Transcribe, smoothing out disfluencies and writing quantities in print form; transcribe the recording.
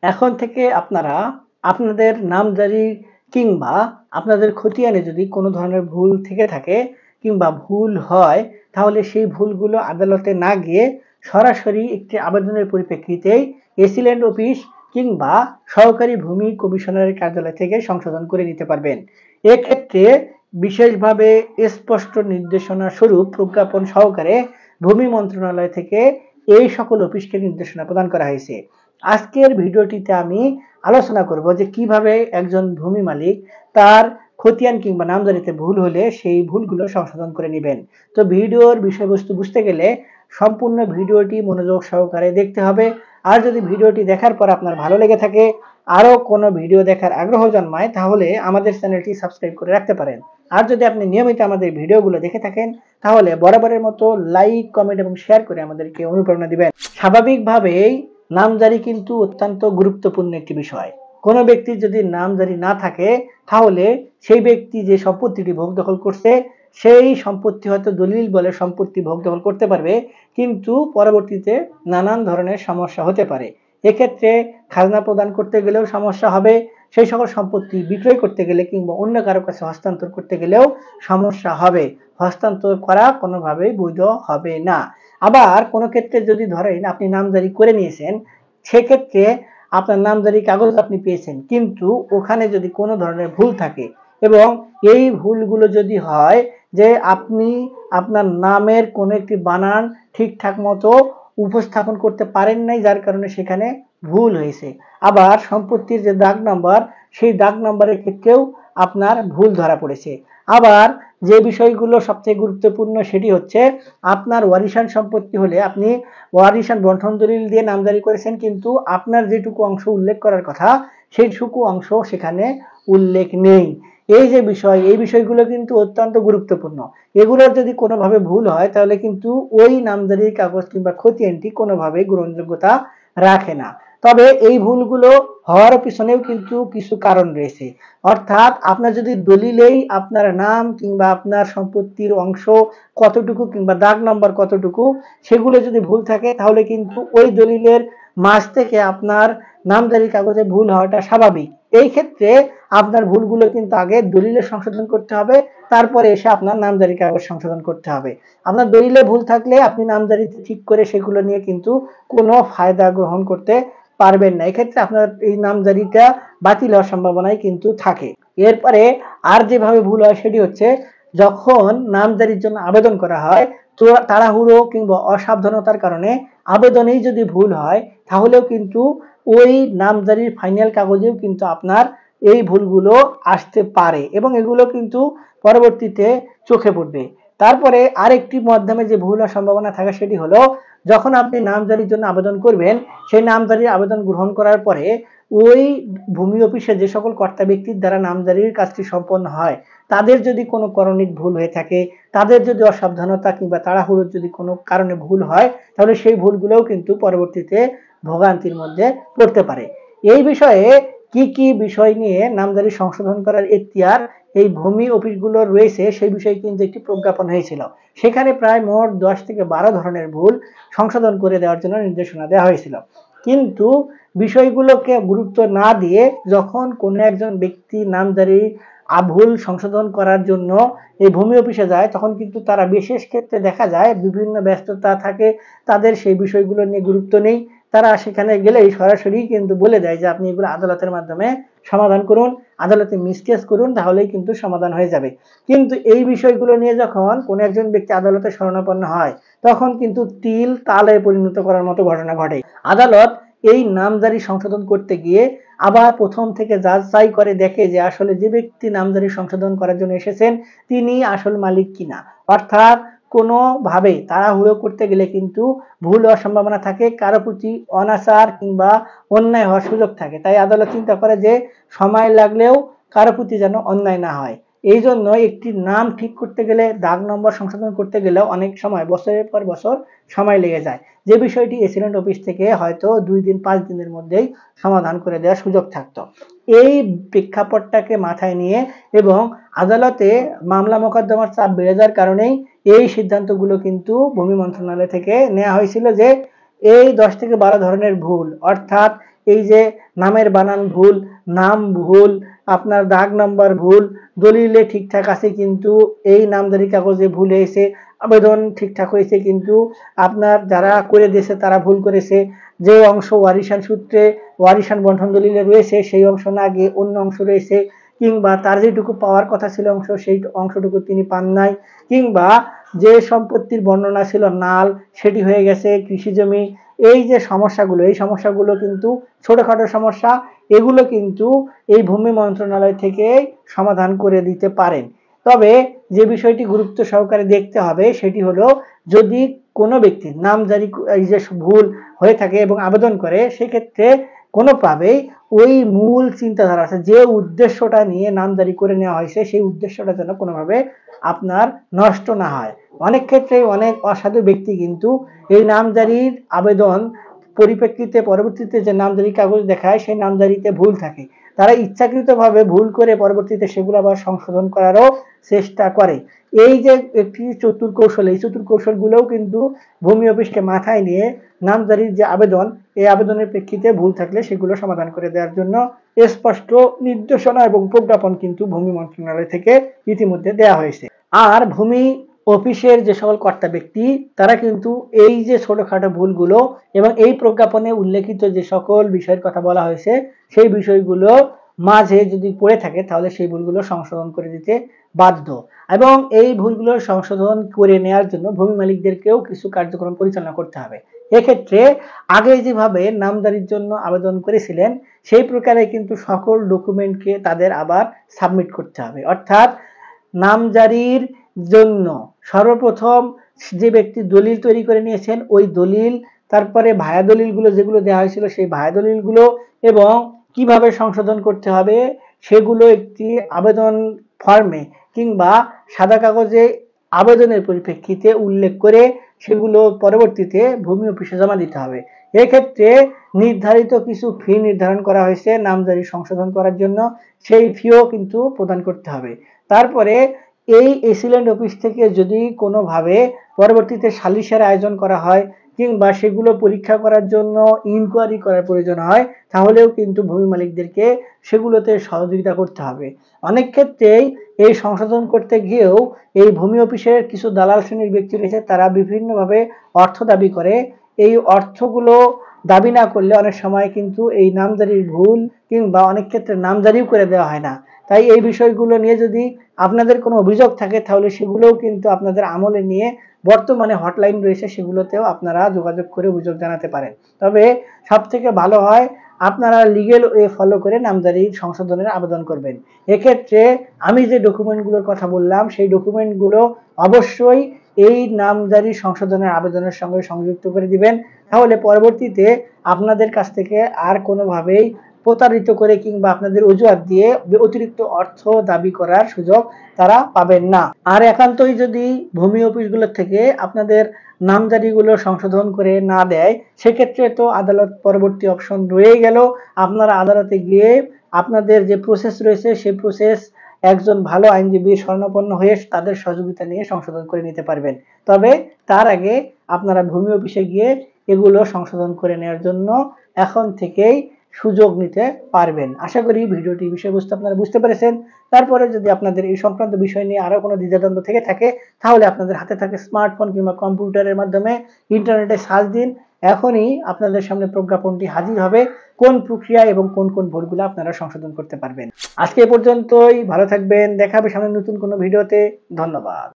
এখন থেকে আপনারা আপনাদের নামজারি কিংবা আপনাদের খতিয়ানে যদি কোনো ধরনের ভুল থেকে থাকে কিংবা ভুল হয়, তাহলে সেই ভুলগুলো আদালতে না গিয়ে সরাসরি একটি আবেদনের পরিপ্রেক্ষিতেই এসিল্যান্ড অফিস কিংবা সহকারী ভূমি কমিশনারের কার্যালয় থেকে সংশোধন করে নিতে পারবেন। এক্ষেত্রে বিশেষভাবে স্পষ্ট নির্দেশনা স্বরূপ প্রজ্ঞাপন সহকারে ভূমি মন্ত্রণালয় থেকে এই সকল অফিসকে নির্দেশনা প্রদান করা হয়েছে। আজকের ভিডিওটিতে আমি আলোচনা করব যে কিভাবে একজন ভূমি মালিক তার খতিয়ান কিংবা নামজারিতে ভুল হলে সেই ভুলগুলো সংশোধন করে নেবেন। তো ভিডিওর বিষয়বস্তু বুঝতে গেলে সম্পূর্ণ ভিডিওটি মনোযোগ সহকারে দেখতে হবে। আর যদি ভিডিওটি দেখার পর আপনার ভালো লেগে থাকে, আরো কোনো ভিডিও দেখার আগ্রহ জন্মায়, তাহলে আমাদের চ্যানেলটি সাবস্ক্রাইব করে রাখতে পারেন। আর যদি আপনি নিয়মিত আমাদের ভিডিওগুলো দেখে থাকেন, তাহলে বরাবরের মতো লাইক, কমেন্ট এবং শেয়ার করে আমাদেরকে অনুপ্রেরণা দিবেন। স্বাভাবিকভাবেই নামজারি কিন্তু অত্যন্ত গুরুত্বপূর্ণ একটি বিষয়। কোনো ব্যক্তির যদি নামজারি না থাকে, তাহলে সেই ব্যক্তি যে সম্পত্তিটি ভোগ দখল করছে, সেই সম্পত্তি হয়তো দলিল বলে সম্পত্তি ভোগ দখল করতে পারবে, কিন্তু পরবর্তীতে নানান ধরনের সমস্যা হতে পারে। এক্ষেত্রে খাজনা প্রদান করতে গেলেও সমস্যা হবে, সেই সকল সম্পত্তি বিক্রয় করতে গেলে কিংবা অন্য কারো কাছে হস্তান্তর করতে গেলেও সমস্যা হবে। হস্তান্তর করা কোনোভাবেই বৈধ হবে না। আবার কোনো ক্ষেত্রে যদি ধরেন আপনি নামজারি করে নিয়েছেন, সেক্ষেত্রে আপনার নামজারি কাগজ আপনি পেয়েছেন, কিন্তু ওখানে যদি কোনো ধরনের ভুল থাকে এবং এই ভুলগুলো যদি হয় যে আপনি আপনার নামের কোনো একটি বানান ঠিকঠাক মতো উপস্থাপন করতে পারেন নাই, যার কারণে সেখানে ভুল হয়েছে। আবার সম্পত্তির যে দাগ নাম্বার, সেই দাগ নাম্বারের ক্ষেত্রেও আপনার ভুল ধরা পড়েছে। আবার যে বিষয়গুলো সবচেয়ে গুরুত্বপূর্ণ সেটি হচ্ছে আপনার ওয়ারিশান সম্পত্তি হলে আপনি ওয়ারিশান বন্টন দলিল দিয়ে নামজারি করেছেন, কিন্তু আপনার যেটুকু অংশ উল্লেখ করার কথা সেইটুকু অংশ সেখানে উল্লেখ নেই। এই যে বিষয়, এই বিষয়গুলো কিন্তু অত্যন্ত গুরুত্বপূর্ণ। এগুলোর যদি কোনোভাবে ভুল হয়, তাহলে কিন্তু ওই নামজারির কাগজ কিংবা খতিয়ানটি কোনোভাবেই গ্রহণযোগ্যতা রাখে না। তবে এই ভুলগুলো হওয়ার পিছনেও কিন্তু কিছু কারণ রয়েছে। অর্থাৎ আপনার যদি দলিলেই আপনার নাম কিংবা আপনার সম্পত্তির অংশ কতটুকু কিংবা দাগ নম্বর কতটুকু সেগুলো যদি ভুল থাকে, তাহলে কিন্তু ওই দলিলের মাঝ থেকে আপনার নামজারির কাগজে ভুল হওয়াটা স্বাভাবিক। এই ক্ষেত্রে আপনার ভুলগুলো কিন্তু আগে দলিলে সংশোধন করতে হবে, তারপরে এসে আপনার নামজারির কাগজ সংশোধন করতে হবে। আপনার দলিলে ভুল থাকলে আপনি নামজারিতে ঠিক করে সেগুলো নিয়ে কিন্তু কোনো ফায়দা গ্রহণ করতে পারবেন না। এক্ষেত্রে আপনার এই নামজারিটা বাতিল হওয়ার সম্ভাবনাই কিন্তু থাকে। এরপরে আর যেভাবে ভুল হয় সেটি হচ্ছে, যখন নামজারির জন্য আবেদন করা হয়, তো তাড়াহুড়ো কিংবা অসাবধানতার কারণে আবেদনেই যদি ভুল হয়, তাহলেও কিন্তু ওই নামজারির ফাইনাল কাগজেও কিন্তু আপনার এই ভুলগুলো আসতে পারে এবং এগুলো কিন্তু পরবর্তীতে চোখে পড়বে। তারপরে আরেকটি মাধ্যমে যে ভুল হওয়ার সম্ভাবনা থাকে সেটি হলো, যখন আপনি নামজারির জন্য আবেদন করবেন, সেই নামজারির আবেদন গ্রহণ করার পরে ওই ভূমি অফিসে যে সকল কর্তা ব্যক্তির দ্বারা নামজারির কাজটি সম্পন্ন হয়, তাদের যদি কোনো করণিক ভুল হয়ে থাকে, তাদের যদি অসাবধানতা কিংবা তাড়াহুড়োর যদি কোনো কারণে ভুল হয়, তাহলে সেই ভুলগুলোও কিন্তু পরবর্তীতে ভোগান্তির মধ্যে পড়তে পারে। এই বিষয়ে কি কি বিষয় নিয়ে নামজারি সংশোধন করার এখতিয়ার এই ভূমি অফিসগুলোর রয়েছে, সেই বিষয়ে কিন্তু একটি প্রজ্ঞাপন হয়েছিল। সেখানে প্রায় মোট 10 থেকে 12 ধরনের ভুল সংশোধন করে দেওয়ার জন্য নির্দেশনা দেওয়া হয়েছিল। কিন্তু বিষয়গুলোকে গুরুত্ব না দিয়ে যখন কোনো একজন ব্যক্তি নামজারি ভুল সংশোধন করার জন্য এই ভূমি অফিসে যায়, তখন কিন্তু তারা বিশেষ ক্ষেত্রে দেখা যায় বিভিন্ন ব্যস্ততা থাকে, তাদের সেই বিষয়গুলো নিয়ে গুরুত্ব নেই। তারা সেখানে গেলেই সরাসরি কিন্তু বলে দেয় যে আপনি এগুলো আদালতের মাধ্যমে সমাধান করুন, আদালতে মিসকেস করুন, তাহলেই কিন্তু সমাধান হয়ে যাবে। কিন্তু এই বিষয়গুলো নিয়ে যখন কোনো একজন ব্যক্তি আদালতে শরণাপন্ন হয়, তখন কিন্তু তিল তালে পরিণত করার মতো ঘটনা ঘটে। আদালত এই নামজারি সংশোধন করতে গিয়ে আবার প্রথম থেকে যাচাই করে দেখে যে আসলে যে ব্যক্তি নামজারি সংশোধন করার জন্য এসেছেন তিনি আসল মালিক কিনা। অর্থাৎ কোনোভাবে তাড়াহুড়ো করতে গেলে কিন্তু ভুল হওয়ার সম্ভাবনা থাকে, কারো প্রতি অনাচার কিংবা অন্যায় হওয়ার সুযোগ থাকে। তাই আদালত চিন্তা করে যে সময় লাগলেও কারো প্রতি যেন অন্যায় না হয়। এই জন্য একটি নাম ঠিক করতে গেলে, দাগ নম্বর সংশোধন করতে গেলেও অনেক সময় বছরের পর বছর সময় লেগে যায়, যে বিষয়টি এসিল্যান্ড অফিস থেকে হয়তো 2 দিন 5 দিনের মধ্যেই সমাধান করে দেওয়ার সুযোগ থাকতো। এই প্রেক্ষাপটটাকে মাথায় নিয়ে এবং আদালতে মামলা মোকদ্দমার চাপ বেড়ে যাওয়ার কারণেই এই সিদ্ধান্তগুলো কিন্তু ভূমি মন্ত্রণালয় থেকে নেওয়া হয়েছিল যে এই 10 থেকে 12 ধরনের ভুল, অর্থাৎ এই যে নামের বানান ভুল, নাম ভুল, আপনার দাগ নাম্বার ভুল, দলিলে ঠিকঠাক আছে কিন্তু এই নামজারি কাগজে ভুল হয়েছে, আবেদন ঠিকঠাক হয়েছে কিন্তু আপনার যারা করে দিয়েছে তারা ভুল করেছে, যে অংশ ওয়ারিশান সূত্রে ওয়ারিশান বন্টন দলিলে রয়েছে সেই অংশ না গিয়ে অন্য অংশ রয়েছে, কিংবা তার যেটুকু পাওয়ার কথা ছিল অংশ সেই অংশটুকু তিনি পান নাই, কিংবা যে সম্পত্তির বর্ণনা ছিল নাল সেটি হয়ে গেছে কৃষি জমি। এই যে সমস্যাগুলো, এই সমস্যাগুলো কিন্তু ছোটখাটো সমস্যা, এগুলো কিন্তু এই ভূমি মন্ত্রণালয় থেকে সমাধান করে দিতে পারেন। তবে যে বিষয়টি গুরুত্ব সহকারে দেখতে হবে সেটি হলো, যদি কোনো ব্যক্তির নামজারি এই যে ভুল হয়ে থাকে এবং আবেদন করে, সেক্ষেত্রে কোনোভাবেই ওই মূল চিন্তাধারা আছে, যে উদ্দেশ্যটা নিয়ে নামজারি করে নেওয়া হয়েছে সেই উদ্দেশ্যটা যেন কোনোভাবে আপনার নষ্ট না হয়। অনেক ক্ষেত্রে অনেক অসাধু ব্যক্তি কিন্তু এই নামজারির আবেদন পরিপ্রেক্ষিতে পরবর্তীতে যে নামজারি কাগজ দেখায় সেই নামজারিতে ভুল থাকে, তারা ইচ্ছাকৃতভাবে ভুল করে পরবর্তীতে সেগুলো আবার সংশোধন করারও চেষ্টা করে। এই যে একটি চতুর কৌশল, এই চতুর কৌশলগুলোও কিন্তু ভূমি অফিসকে মাথায় নিয়ে নামজারির যে আবেদন, এই আবেদনের প্রেক্ষিতে ভুল থাকলে সেগুলো সমাধান করে দেওয়ার জন্য স্পষ্ট নির্দেশনা এবং প্রজ্ঞাপন কিন্তু ভূমি মন্ত্রণালয় থেকে ইতিমধ্যে দেওয়া হয়েছে। আর ভূমি অফিসের যে সকল কর্তা ব্যক্তি তারা কিন্তু এই যে ছোটখাটো ভুলগুলো এবং এই প্রজ্ঞাপনে উল্লেখিত যে সকল বিষয়ের কথা বলা হয়েছে সেই বিষয়গুলো মাঝে যদি পড়ে থাকে তাহলে সেই ভুলগুলো সংশোধন করে দিতে বাধ্য, এবং এই ভুলগুলো সংশোধন করে নেওয়ার জন্য ভূমি মালিকদেরকেও কিছু কার্যক্রম পরিচালনা করতে হবে। এক্ষেত্রে আগে যেভাবে নামজারির জন্য আবেদন করেছিলেন সেই প্রকারে কিন্তু সকল ডকুমেন্টকে তাদের আবার সাবমিট করতে হবে। অর্থাৎ নামজারির জন্য সর্বপ্রথম যে ব্যক্তি দলিল তৈরি করে নিয়েছেন ওই দলিল, তারপরে ভায়া দলিলগুলো যেগুলো দেওয়া হয়েছিল সেই ভায়া দলিলগুলো, এবং কিভাবে সংশোধন করতে হবে সেগুলো একটি আবেদন ফর্মে কিংবা সাদা কাগজে আবেদনের পরিপ্রেক্ষিতে উল্লেখ করে সেগুলো পরবর্তীতে ভূমি অফিসে জমা দিতে হবে। এক্ষেত্রে নির্ধারিত কিছু ফি নির্ধারণ করা হয়েছে নামজারি সংশোধন করার জন্য, সেই ফিও কিন্তু প্রদান করতে হবে। তারপরে এই এসিল্যান্ড অফিস থেকে যদি কোনোভাবে পরবর্তীতে সালিশের আয়োজন করা হয় কিংবা সেগুলো পরীক্ষা করার জন্য ইনকোয়ারি করার প্রয়োজন হয় তাহলেও কিন্তু ভূমি মালিকদেরকে সেগুলোতে সহযোগিতা করতে হবে। অনেক ক্ষেত্রেই এই সংশোধন করতে গিয়েও এই ভূমি অফিসের কিছু দালাল শ্রেণীর ব্যক্তি রয়েছে, তারা বিভিন্নভাবে অর্থ দাবি করে। এই অর্থগুলো দাবি না করলে অনেক সময় কিন্তু এই নামজারির ভুল কিংবা অনেক ক্ষেত্রে নামজারিও করে দেওয়া হয় না। তাই এই বিষয়গুলো নিয়ে যদি আপনাদের কোনো অভিযোগ থাকে তাহলে সেগুলোও কিন্তু আপনাদের আমলে নিয়ে বর্তমানে হটলাইন রয়েছে সেগুলোতেও আপনারা যোগাযোগ করে অভিযোগ জানাতে পারেন। তবে সব থেকে ভালো হয় আপনারা লিগেল ওয়ে ফলো করে নামজারি সংশোধনের আবেদন করবেন। এক্ষেত্রে আমি যে ডকুমেন্টগুলোর কথা বললাম সেই ডকুমেন্টগুলো অবশ্যই এই নামজারি সংশোধনের আবেদনের সঙ্গে সংযুক্ত করে দিবেন, তাহলে পরবর্তীতে আপনাদের কাছ থেকে আর কোনোভাবেই প্রতারিত করে কিংবা আপনাদের অজুহাত দিয়ে অতিরিক্ত অর্থ দাবি করার সুযোগ তারা পাবেন না। আর একান্তই যদি ভূমি অফিসগুলোর থেকে আপনাদের নামজারিগুলো সংশোধন করে না দেয় সেক্ষেত্রে তো আদালত পরবর্তী অপশন রয়ে গেল, আপনারা আদালতে গিয়ে আপনাদের যে প্রসেস রয়েছে সেই প্রসেস একজন ভালো আইনজীবীর শরণাপন্ন হয়ে তাদের সহযোগিতা নিয়ে সংশোধন করে নিতে পারবেন। তবে তার আগে আপনারা ভূমি অফিসে গিয়ে এগুলো সংশোধন করে নেওয়ার জন্য এখন থেকেই সুযোগ নিতে পারবেন। আশা করি ভিডিওটি বিষয়বস্তু আপনারা বুঝতে পেরেছেন। তারপরে যদি আপনাদের এই সংক্রান্ত বিষয় নিয়ে আরো কোনো দ্বিধাদ্বন্দ্ব থেকে থাকে তাহলে আপনাদের হাতে থাকে স্মার্টফোন কিংবা কম্পিউটারের মাধ্যমে ইন্টারনেটে সার্চ দিন, এখনই আপনাদের সামনে প্রজ্ঞাপনটি হাজির হবে কোন প্রক্রিয়া এবং কোন কোন ভুলগুলো আপনারা সংশোধন করতে পারবেন। আজকে এ পর্যন্তই, ভালো থাকবেন, দেখা হবে সামনে নতুন কোনো ভিডিওতে। ধন্যবাদ।